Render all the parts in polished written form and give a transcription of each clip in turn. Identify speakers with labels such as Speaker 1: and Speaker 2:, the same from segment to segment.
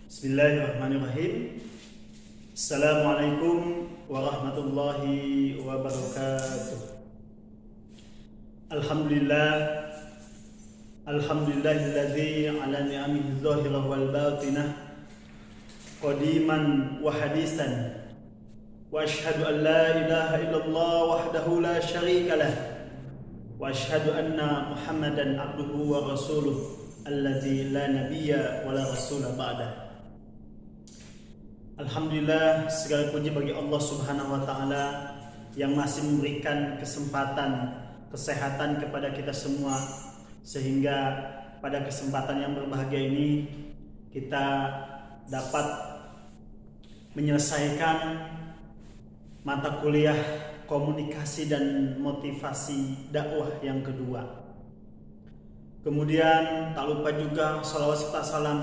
Speaker 1: Bismillahirrahmanirrahim. Assalamualaikum warahmatullahi wabarakatuh. Alhamdulillah, alhamdulillahilladzi ala ni'amihi dzahirah wal batinah qadiman wa hadisan. Wa asyhadu an la ilaha illallah wahdahu la syarika lah. Wa asyhadu anna Muhammadan abduhu wa rasuluh alladzi la nabiyya wa la rasula ba'dah. Alhamdulillah, segala puji bagi Allah Subhanahu wa taala yang masih memberikan kesempatan kesehatan kepada kita semua, sehingga pada kesempatan yang berbahagia ini kita dapat menyelesaikan mata kuliah komunikasi dan motivasi dakwah yang kedua. Kemudian tak lupa juga salawat serta salam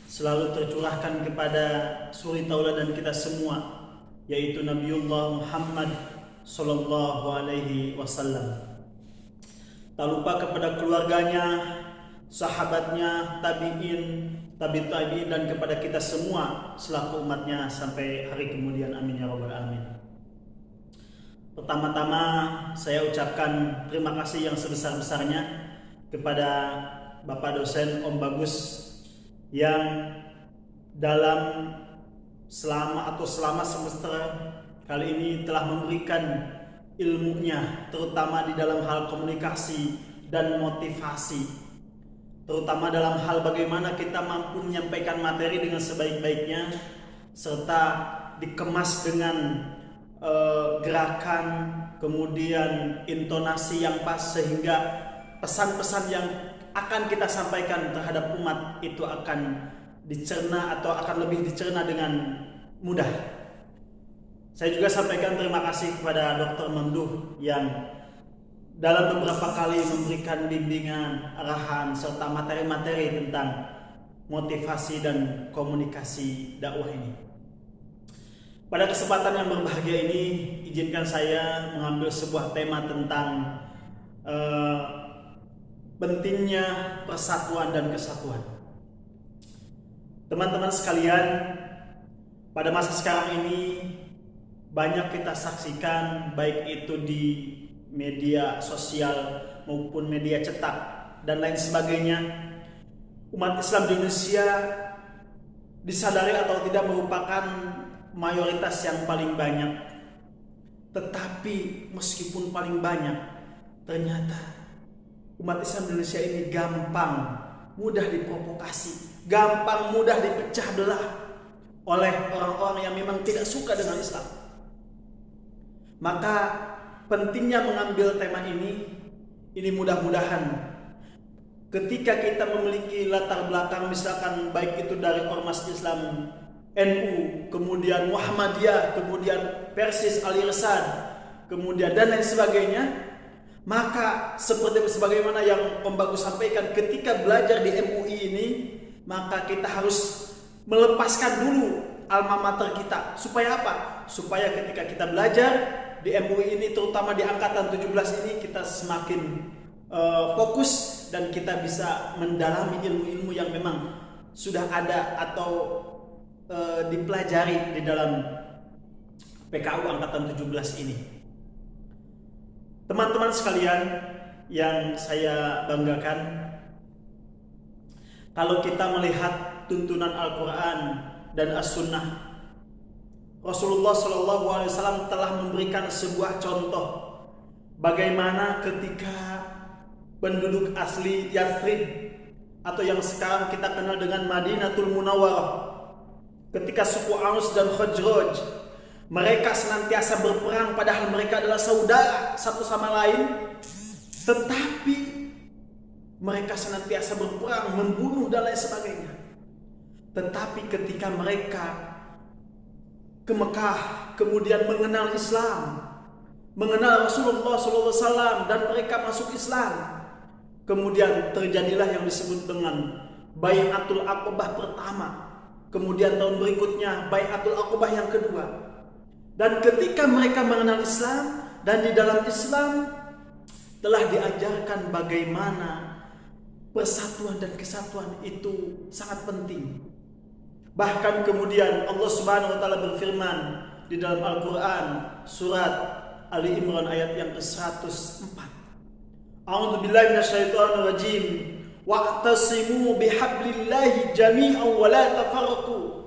Speaker 1: selalu tercurahkan kepada suri tauladan kita semua, yaitu Nabiullah Muhammad sallallahu alaihi wasallam. Tak lupa kepada keluarganya, sahabatnya, tabi'in, tabi'in, dan kepada kita semua selaku umatnya sampai hari kemudian. Amin ya rabbal alamin. Pertama-tama saya ucapkan terima kasih yang sebesar-besarnya kepada Bapak dosen Om Bagus yang selama semester kali ini telah memberikan ilmunya, terutama di dalam hal komunikasi dan motivasi, terutama dalam hal bagaimana kita mampu menyampaikan materi dengan sebaik-baiknya serta dikemas dengan gerakan, kemudian intonasi yang pas, sehingga pesan-pesan yang akan kita sampaikan terhadap umat itu akan dicerna atau akan lebih dicerna dengan mudah. Saya juga sampaikan terima kasih kepada Dr. Mamduh yang dalam beberapa kali memberikan bimbingan, arahan, serta materi-materi tentang motivasi dan komunikasi dakwah ini. Pada kesempatan yang berbahagia ini, izinkan saya mengambil sebuah tema tentang pentingnya persatuan dan kesatuan. Teman-teman sekalian, pada masa sekarang ini banyak kita saksikan, baik itu di media sosial maupun media cetak dan lain sebagainya, umat Islam di Indonesia disadari atau tidak merupakan mayoritas yang paling banyak. Tetapi meskipun paling banyak, ternyata umat Islam Indonesia ini gampang mudah diprovokasi, gampang mudah dipecah belah oleh orang-orang yang memang tidak suka dengan Islam. Maka pentingnya mengambil tema ini mudah-mudahan ketika kita memiliki latar belakang, misalkan baik itu dari Ormas Islam NU, kemudian Muhammadiyah, kemudian Persis, Al-Irsyad, kemudian dan lain sebagainya, maka seperti sebagaimana yang Om Bagus sampaikan, ketika belajar di MUI ini, maka kita harus melepaskan dulu alma mater kita. Supaya apa? Supaya ketika kita belajar di MUI ini, terutama di angkatan 17 ini, kita semakin fokus dan kita bisa mendalami ilmu-ilmu yang memang sudah ada atau dipelajari di dalam PKU angkatan 17 ini. Teman-teman sekalian yang saya banggakan, kalau kita melihat tuntunan Al-Quran dan As-Sunnah, Rasulullah SAW telah memberikan sebuah contoh bagaimana ketika penduduk asli Yathrib atau yang sekarang kita kenal dengan Madinatul Munawwarah, ketika suku Aus dan Khazraj mereka senantiasa berperang, padahal mereka adalah saudara satu sama lain, tetapi mereka senantiasa berperang, membunuh dan lain sebagainya. Tetapi ketika mereka ke Mekah, kemudian mengenal Islam, mengenal Rasulullah SAW, dan mereka masuk Islam, kemudian terjadilah yang disebut dengan Bai'atul Aqabah pertama, kemudian tahun berikutnya Bai'atul Aqabah yang kedua. Dan ketika mereka mengenal Islam, dan di dalam Islam telah diajarkan bagaimana persatuan dan kesatuan itu sangat penting. Bahkan kemudian Allah Subhanahu wa taala berfirman di dalam Al-Qur'an surat Ali Imran ayat yang ke-104. A'udzubillahi minasyaitonir rajim. Wa'tasimu bihablillahi jami'an wa la tafarraqu.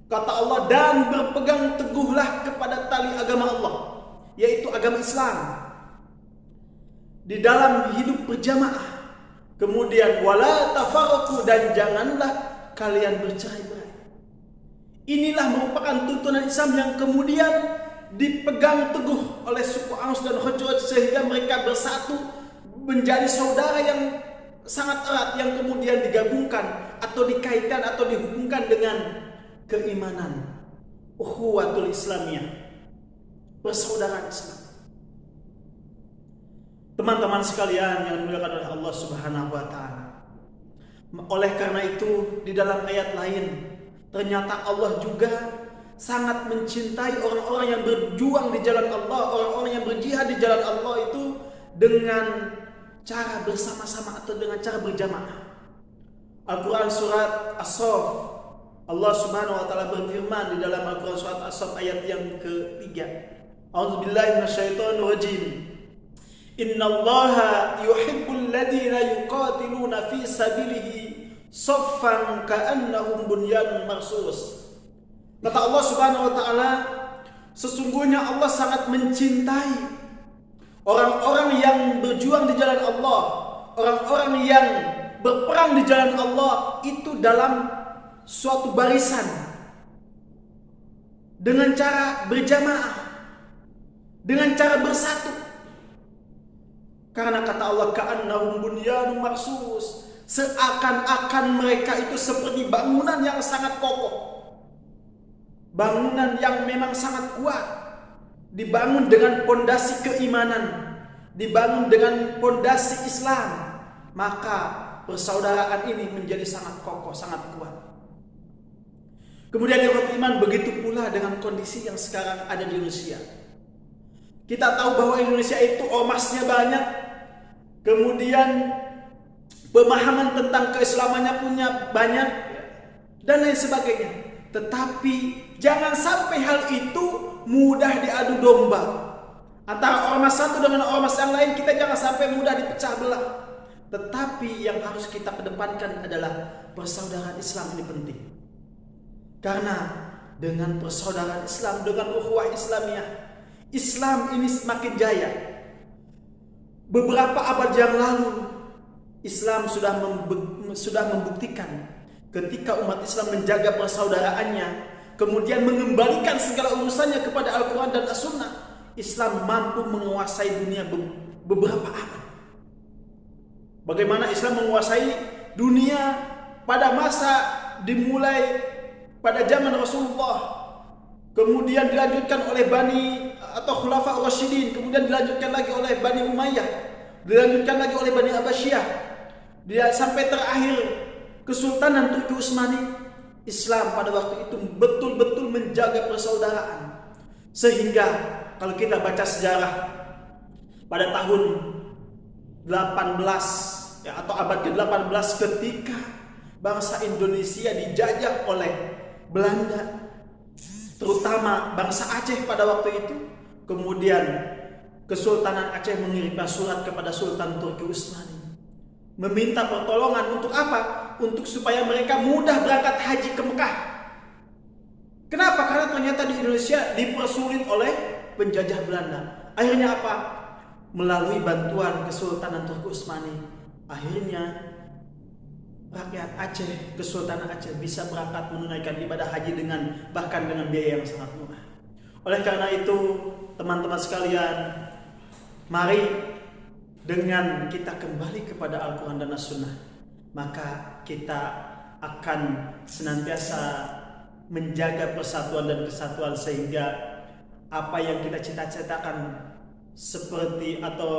Speaker 1: Kata Allah, dan berpegang teguhlah kepada tali agama Allah, yaitu agama Islam, di dalam hidup berjamaah. Kemudian wala tafarraqu, dan janganlah kalian bercerai-berai. Inilah merupakan tuntunan Islam yang kemudian dipegang teguh oleh suku Aus dan Khazraj sehingga mereka bersatu menjadi saudara yang sangat erat, yang kemudian digabungkan atau dikaitkan atau dihubungkan dengan keimanan, ukhuwatul Islamiyah, persaudaraan Islam. Teman-teman sekalian yang dimuliakan oleh Allah Subhanahu wa taala. Oleh karena itu di dalam ayat lain ternyata Allah juga sangat mencintai orang-orang yang berjuang di jalan Allah, orang-orang yang berjihad di jalan Allah itu dengan cara bersama-sama atau dengan cara berjamaah. Al-Quran surat As-Saff, Allah Subhanahu wa taala berfirman di dalam Al-Quran surat As-Saff ayat yang ke-3. A'udzubillahi minasyaitonir rajim. Innallaha yuhibbul ladzina yuqatiluna fi sabilihi saffan ka'annahum bunyanun marsus. Kata Allah Subhanahu wa taala, sesungguhnya Allah sangat mencintai orang-orang yang berjuang di jalan Allah, orang-orang yang berperang di jalan Allah itu dalam suatu barisan dengan cara berjamaah, dengan cara bersatu. Karena kata Allah, ka'annahum bunyanun marsus, seakan-akan mereka itu seperti bangunan yang sangat kokoh, bangunan yang memang sangat kuat, dibangun dengan pondasi keimanan, dibangun dengan pondasi Islam, maka persaudaraan ini menjadi sangat kokoh, sangat kuat. Kemudian ikhwat iman, begitu pula dengan kondisi yang sekarang ada di Indonesia. Kita tahu bahwa Indonesia itu ormasnya banyak, kemudian pemahaman tentang keislamannya punya banyak, dan lain sebagainya. Tetapi jangan sampai hal itu mudah diadu domba antara ormas satu dengan ormas yang lain. Kita jangan sampai mudah dipecah belah. Tetapi yang harus kita kedepankan adalah persaudaraan Islam ini penting. Karena dengan persaudaraan Islam, dengan ukhuwah Islamiyah, Islam ini semakin jaya. Beberapa abad yang lalu Islam sudah membuktikan ketika umat Islam menjaga persaudaraannya, kemudian mengembalikan segala urusannya kepada Al-Quran dan As-Sunnah, Islam mampu menguasai dunia beberapa abad. Bagaimana Islam menguasai dunia pada masa dimulai pada zaman Rasulullah, kemudian dilanjutkan oleh Bani atau Khulafa Rasyidin, kemudian dilanjutkan lagi oleh Bani Umayyah, dilanjutkan lagi oleh Bani Abbasiyah, sampai terakhir Kesultanan Turki Utsmani. Islam pada waktu itu betul-betul menjaga persaudaraan, sehingga kalau kita baca sejarah pada tahun 18 ya, atau abad ke-18 ketika bangsa Indonesia dijajah oleh Belanda, terutama bangsa Aceh pada waktu itu, kemudian Kesultanan Aceh mengirimkan surat kepada Sultan Turki Utsmani meminta pertolongan untuk apa? Untuk supaya mereka mudah berangkat haji ke Mekah. Kenapa? Karena ternyata di Indonesia dipersulit oleh penjajah Belanda. Akhirnya apa? Melalui bantuan Kesultanan Turki Utsmani, akhirnya rakyat Aceh, Kesultanan Aceh bisa berangkat menunaikan ibadah haji bahkan dengan biaya yang sangat murah. Oleh karena itu, teman-teman sekalian, mari dengan kita kembali kepada Al-Quran dan As-Sunnah, maka kita akan senantiasa menjaga persatuan dan kesatuan, sehingga apa yang kita cita-citakan seperti atau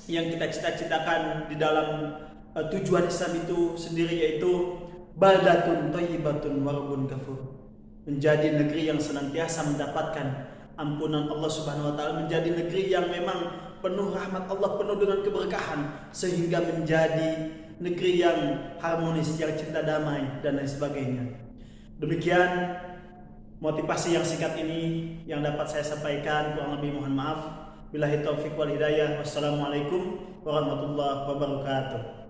Speaker 1: yang kita cita-citakan di dalam tujuan Islam itu sendiri, yaitu baldatun thayyibatun wa rabbun ghafur, menjadi negeri yang senantiasa mendapatkan ampunan Allah Subhanahu wa taala, menjadi negeri yang memang penuh rahmat Allah, penuh dengan keberkahan, sehingga menjadi negeri yang harmonis, yang cinta damai dan lain sebagainya. Demikian motivasi yang singkat ini yang dapat saya sampaikan, kurang lebih mohon maaf. Billahi taufiq wal hidayah. Wassalamualaikum warahmatullahi wabarakatuh.